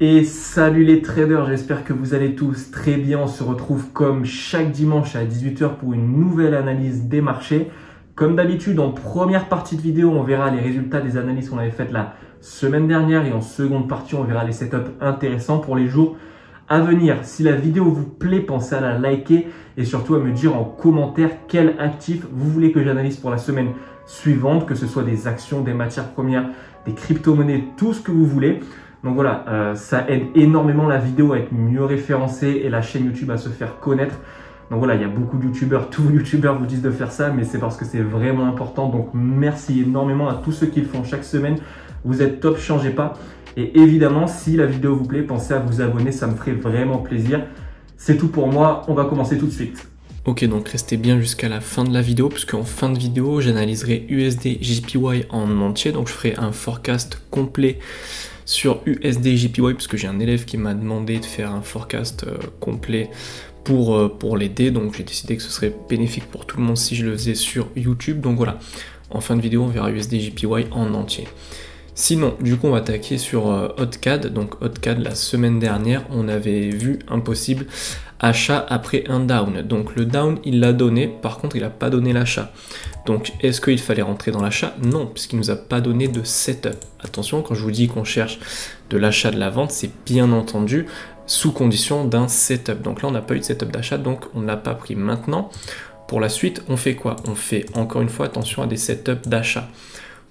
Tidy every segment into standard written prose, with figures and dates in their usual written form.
Et salut les traders, j'espère que vous allez tous très bien. On se retrouve comme chaque dimanche à 18 h pour une nouvelle analyse des marchés. Comme d'habitude, en première partie de vidéo, on verra les résultats des analyses qu'on avait faites la semaine dernière. Et en seconde partie, on verra les setups intéressants pour les jours à venir. Si la vidéo vous plaît, pensez à la liker et surtout à me dire en commentaire quel actif vous voulez que j'analyse pour la semaine suivante, que ce soit des actions, des matières premières, des crypto-monnaies, tout ce que vous voulez. Donc voilà, ça aide énormément la vidéo à être mieux référencée et la chaîne YouTube à se faire connaître. Donc voilà, il y a beaucoup de youtubeurs, tous les youtubeurs vous disent de faire ça, mais c'est parce que c'est vraiment important. Donc merci énormément à tous ceux qui le font chaque semaine. Vous êtes top, changez pas. Et évidemment, si la vidéo vous plaît, pensez à vous abonner, ça me ferait vraiment plaisir. C'est tout pour moi, on va commencer tout de suite. Ok, donc restez bien jusqu'à la fin de la vidéo, puisque en fin de vidéo, j'analyserai USD JPY en entier. Donc je ferai un forecast complet sur USD JPY, puisque j'ai un élève qui m'a demandé de faire un forecast complet pour l'aider. Donc j'ai décidé que ce serait bénéfique pour tout le monde si je le faisais sur YouTube. Donc voilà, en fin de vidéo, on verra USD JPY en entier. Sinon, du coup, on va attaquer sur HotCAD. Donc HotCAD, la semaine dernière, on avait vu un possible achat après un down. Donc le down, il l'a donné, par contre, il n'a pas donné l'achat. Donc est-ce qu'il fallait rentrer dans l'achat? Non, puisqu'il ne nous a pas donné de setup. Attention, quand je vous dis qu'on cherche de l'achat, de la vente, c'est bien entendu sous condition d'un setup. Donc là, on n'a pas eu de setup d'achat, donc on ne l'a pas pris. Maintenant, pour la suite, on fait quoi? On fait encore une fois attention à des setups d'achat.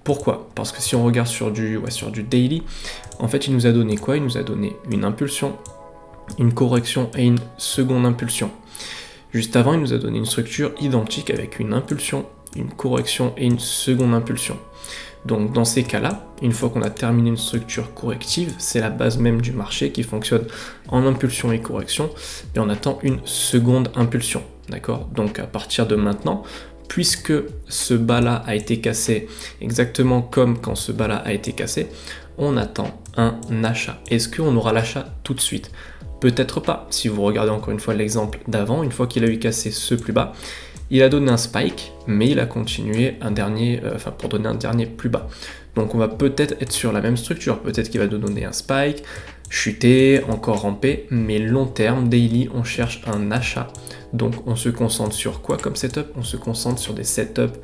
Pourquoi? Parce que si on regarde sur du daily, en fait, il nous a donné quoi? Il nous a donné une impulsion, une correction et une seconde impulsion. Juste avant, il nous a donné une structure identique avec une impulsion, une correction et une seconde impulsion. Donc dans ces cas-là, une fois qu'on a terminé une structure corrective, c'est la base même du marché qui fonctionne en impulsion et correction, et on attend une seconde impulsion. D'accord? Donc à partir de maintenant, puisque ce bas-là a été cassé exactement comme quand ce bas-là a été cassé, on attend un achat. Est-ce qu'on aura l'achat tout de suite? Peut-être pas. Si vous regardez encore une fois l'exemple d'avant, une fois qu'il a eu cassé ce plus bas, il a donné un spike, mais il a continué pour donner un dernier plus bas. Donc on va peut-être être sur la même structure. Peut-être qu'il va nous donner un spike, chuter, encore ramper, mais long terme, daily, on cherche un achat. Donc on se concentre sur quoi comme setup? On se concentre sur des setups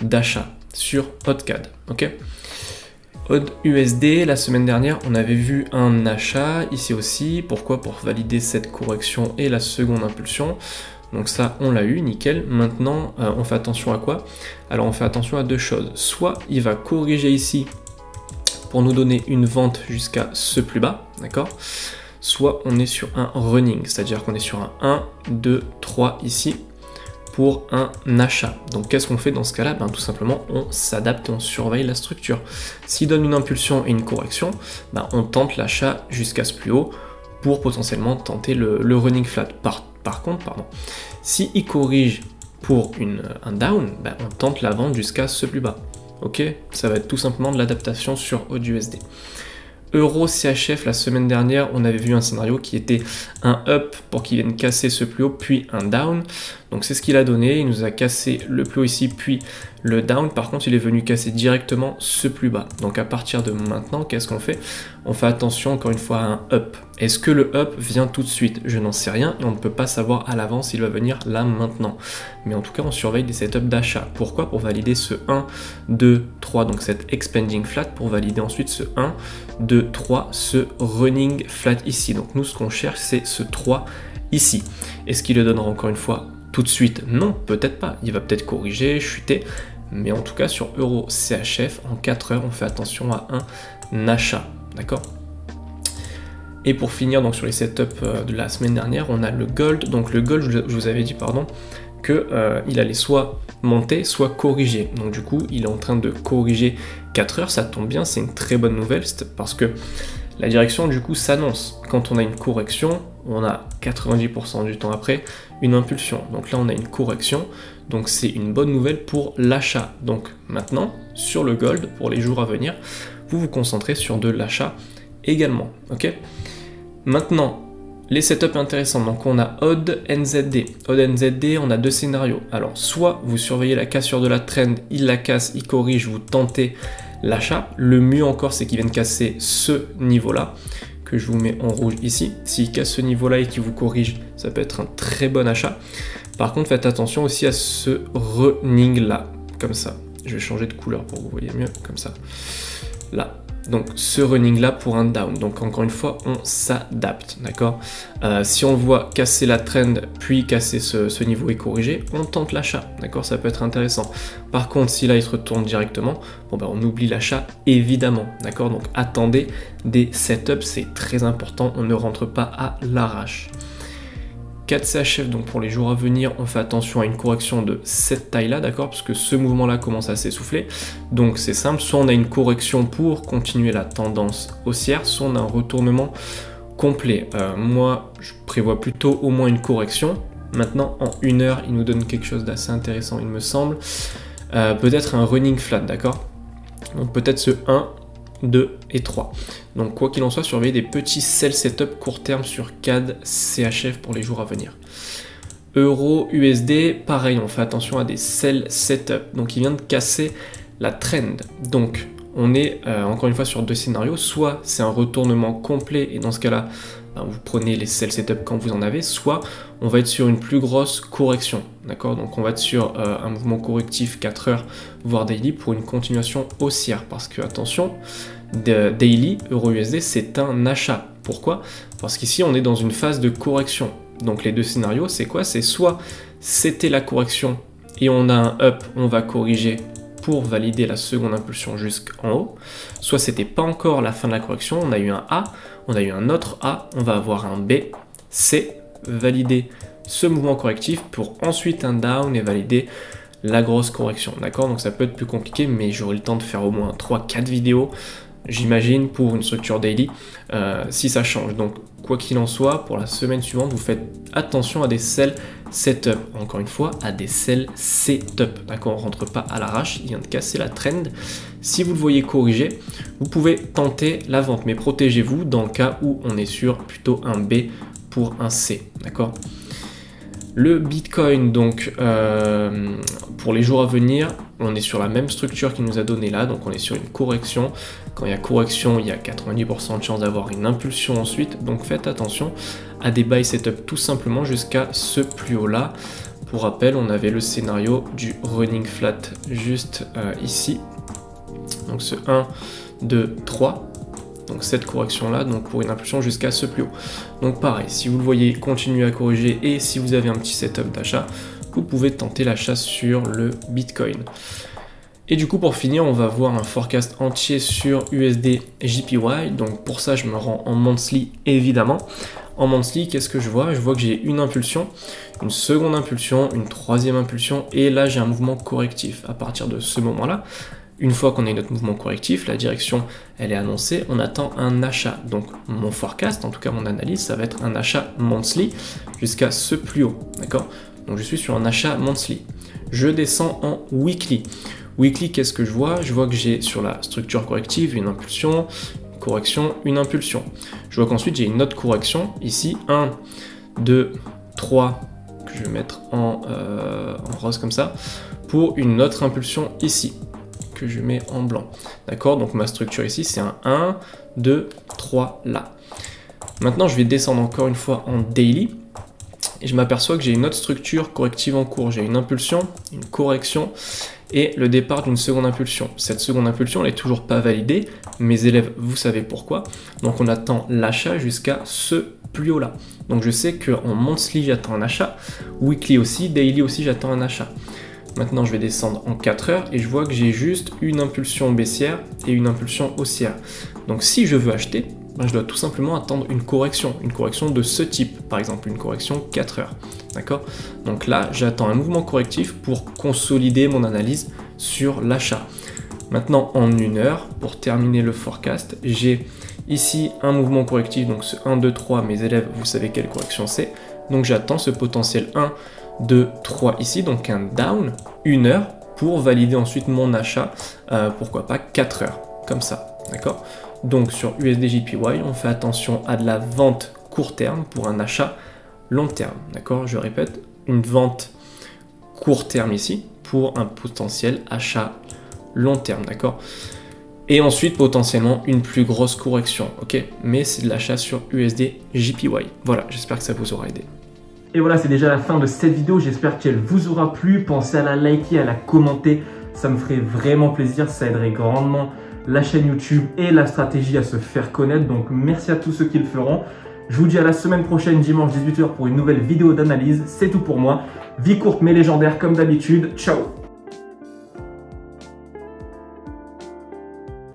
d'achat sur HotCAD. Ok? USD, la semaine dernière, on avait vu un achat ici aussi. Pourquoi? Pour valider cette correction et la seconde impulsion. Donc ça, on l'a eu, nickel. Maintenant, on fait attention à quoi? Alors on fait attention à deux choses. Soit il va corriger ici pour nous donner une vente jusqu'à ce plus bas, d'accord? Soit on est sur un running, c'est-à-dire qu'on est sur un 1, 2, 3 ici pour un achat. Donc qu'est-ce qu'on fait dans ce cas-là? Tout simplement, on s'adapte et on surveille la structure. S'il donne une impulsion et une correction, on tente l'achat jusqu'à ce plus haut pour potentiellement tenter le running flat. Par contre, si il corrige pour un down, on tente la vente jusqu'à ce plus bas. Ok, ça va être tout simplement de l'adaptation sur AUD/USD. Euro CHF, la semaine dernière, on avait vu un scénario qui était un up pour qu'il vienne casser ce plus haut, puis un down. Donc c'est ce qu'il a donné, il nous a cassé le plus haut ici, puis le down. Par contre, il est venu casser directement ce plus bas. Donc à partir de maintenant, qu'est-ce qu'on fait? On fait attention encore une fois à un up. Est-ce que le up vient tout de suite? Je n'en sais rien et on ne peut pas savoir à l'avance s'il va venir là maintenant. Mais en tout cas, on surveille des setups d'achat. Pourquoi? Pour valider ce 1, 2, 3, donc cette expanding flat, pour valider ensuite ce 1, 2, 3, ce running flat ici. Donc nous, ce qu'on cherche, c'est ce 3 ici. Est-ce qu'il le donnera encore une fois tout de suite? Non, peut-être pas. Il va peut-être corriger, chuter. Mais en tout cas, sur Euro CHF, en 4 heures, on fait attention à un achat. D'accord? Et pour finir, donc sur les setups de la semaine dernière, on a le gold. Donc le gold, je vous avais dit, qu'il allait soit monter, soit corriger. Donc du coup, il est en train de corriger 4 heures. Ça tombe bien, c'est une très bonne nouvelle parce que la direction, du coup, s'annonce. Quand on a une correction, on a 90% du temps après une impulsion. Donc là, on a une correction. Donc c'est une bonne nouvelle pour l'achat. Donc maintenant, sur le gold, pour les jours à venir, vous vous concentrez sur de l'achat également. Ok? Maintenant, les setups intéressants. Donc on a Odd NZD. Odd NZD, on a deux scénarios. Alors soit vous surveillez la cassure de la trend, il la casse, il corrige, vous tentez l'achat. Le mieux encore, c'est qu'il vienne casser ce niveau-là, que je vous mets en rouge ici. S'il casse ce niveau-là et qu'il vous corrige, ça peut être un très bon achat. Par contre, faites attention aussi à ce running-là, comme ça. Je vais changer de couleur pour que vous voyez mieux, comme ça. Là. Donc ce running là pour un down, donc encore une fois on s'adapte, d'accord. Si on le voit casser la trend puis casser ce niveau et corriger, on tente l'achat, d'accord, ça peut être intéressant. Par contre si là il se retourne directement, bon ben on oublie l'achat évidemment, d'accord. Donc attendez des setups, c'est très important, on ne rentre pas à l'arrache. 4 CHF, donc pour les jours à venir, on fait attention à une correction de cette taille-là, d'accord, parce que ce mouvement-là commence à s'essouffler. Donc c'est simple, soit on a une correction pour continuer la tendance haussière, soit on a un retournement complet. Moi, je prévois plutôt au moins une correction. Maintenant, en 1 heure, il nous donne quelque chose d'assez intéressant, il me semble. Peut-être un running flat, d'accord. Donc peut-être ce 1, 2 et 3. Donc quoi qu'il en soit, surveillez des petits sell setup court terme sur CAD, CHF pour les jours à venir. Euro, USD, pareil, on fait attention à des sell setup. Donc il vient de casser la trend. Donc on est encore une fois sur 2 scénarios. Soit c'est un retournement complet et dans ce cas-là, vous prenez les sell setup quand vous en avez, soit on va être sur une plus grosse correction, d'accord. Donc on va être sur un mouvement correctif 4 heures, voire daily, pour une continuation haussière, parce que attention, daily, euro-USD, c'est un achat. Pourquoi? Parce qu'ici on est dans une phase de correction. Donc les 2 scénarios, c'est quoi? C'est soit c'était la correction et on a un up, on va corriger pour valider la seconde impulsion jusqu'en haut, soit c'était pas encore la fin de la correction, on a eu un A, on a eu un autre A, on va avoir un B, C, valider ce mouvement correctif pour ensuite un down et valider la grosse correction, d'accord. Donc ça peut être plus compliqué, mais j'aurai le temps de faire au moins 3-4 vidéos, j'imagine, pour une structure daily, si ça change. Donc quoi qu'il en soit, pour la semaine suivante, vous faites attention à des sell setup, encore une fois, à des sell setup, d'accord. On rentre pas à l'arrache, il vient de casser la trend. Si vous le voyez corriger, vous pouvez tenter la vente, mais protégez-vous dans le cas où on est sur plutôt un B pour un C, d'accord. Le Bitcoin, donc pour les jours à venir, on est sur la même structure qu'il nous a donné là, donc on est sur une correction. Quand il y a correction, il y a 90% de chance d'avoir une impulsion ensuite, donc faites attention à des buy setup tout simplement jusqu'à ce plus haut là. Pour rappel, on avait le scénario du running flat juste ici, donc ce 1, 2, 3. Donc cette correction là, donc pour une impulsion jusqu'à ce plus haut. Donc pareil, si vous le voyez continuer à corriger et si vous avez un petit setup d'achat, vous pouvez tenter l'achat sur le Bitcoin. Et du coup pour finir, on va voir un forecast entier sur USD JPY. Donc pour ça je me rends en monthly évidemment. En monthly, qu'est-ce que je vois? Je vois que j'ai une impulsion, une seconde impulsion, une troisième impulsion et là j'ai un mouvement correctif. À partir de ce moment là, une fois qu'on a notre mouvement correctif, la direction elle est annoncée, on attend un achat. Donc mon forecast, en tout cas mon analyse, ça va être un achat monthly jusqu'à ce plus haut, d'accord. Donc je suis sur un achat monthly. Je descends en weekly. Weekly, qu'est-ce que je vois? Je vois que j'ai sur la structure corrective une impulsion, une correction, une impulsion. Je vois qu'ensuite j'ai une autre correction, ici 1, 2, 3, que je vais mettre en rose comme ça, pour une autre impulsion ici, que je mets en blanc. D'accord, donc ma structure ici, c'est un 1, 2, 3 là. Maintenant, je vais descendre encore une fois en daily. Et je m'aperçois que j'ai une autre structure corrective en cours. J'ai une impulsion, une correction et le départ d'une seconde impulsion. Cette seconde impulsion, elle n'est toujours pas validée. Mes élèves, vous savez pourquoi. Donc on attend l'achat jusqu'à ce plus haut là. Donc je sais qu'en monthly, j'attends un achat. Weekly aussi, daily aussi, j'attends un achat. Maintenant, je vais descendre en 4 heures et je vois que j'ai juste une impulsion baissière et une impulsion haussière. Donc si je veux acheter, je dois tout simplement attendre une correction de ce type, par exemple une correction 4 heures, d'accord. Donc là, j'attends un mouvement correctif pour consolider mon analyse sur l'achat. Maintenant, en 1 heure, pour terminer le forecast, j'ai ici un mouvement correctif, donc ce 1, 2, 3, mes élèves, vous savez quelle correction c'est, donc j'attends ce potentiel 1, 2, 3 ici, donc un down, 1 heure, pour valider ensuite mon achat, pourquoi pas 4 heures, comme ça, d'accord. Donc sur USD/JPY, on fait attention à de la vente court terme pour un achat long terme, d'accord. Je répète, une vente court terme ici pour un potentiel achat long terme, d'accord. Et ensuite, potentiellement, une plus grosse correction, ok? Mais c'est de l'achat sur USD JPY. Voilà, j'espère que ça vous aura aidé. Et voilà, c'est déjà la fin de cette vidéo. J'espère qu'elle vous aura plu. Pensez à la liker, à la commenter. Ça me ferait vraiment plaisir. Ça aiderait grandement la chaîne YouTube et la stratégie à se faire connaître. Donc, merci à tous ceux qui le feront. Je vous dis à la semaine prochaine, dimanche 18 h pour une nouvelle vidéo d'analyse. C'est tout pour moi. Vie courte mais légendaire comme d'habitude. Ciao!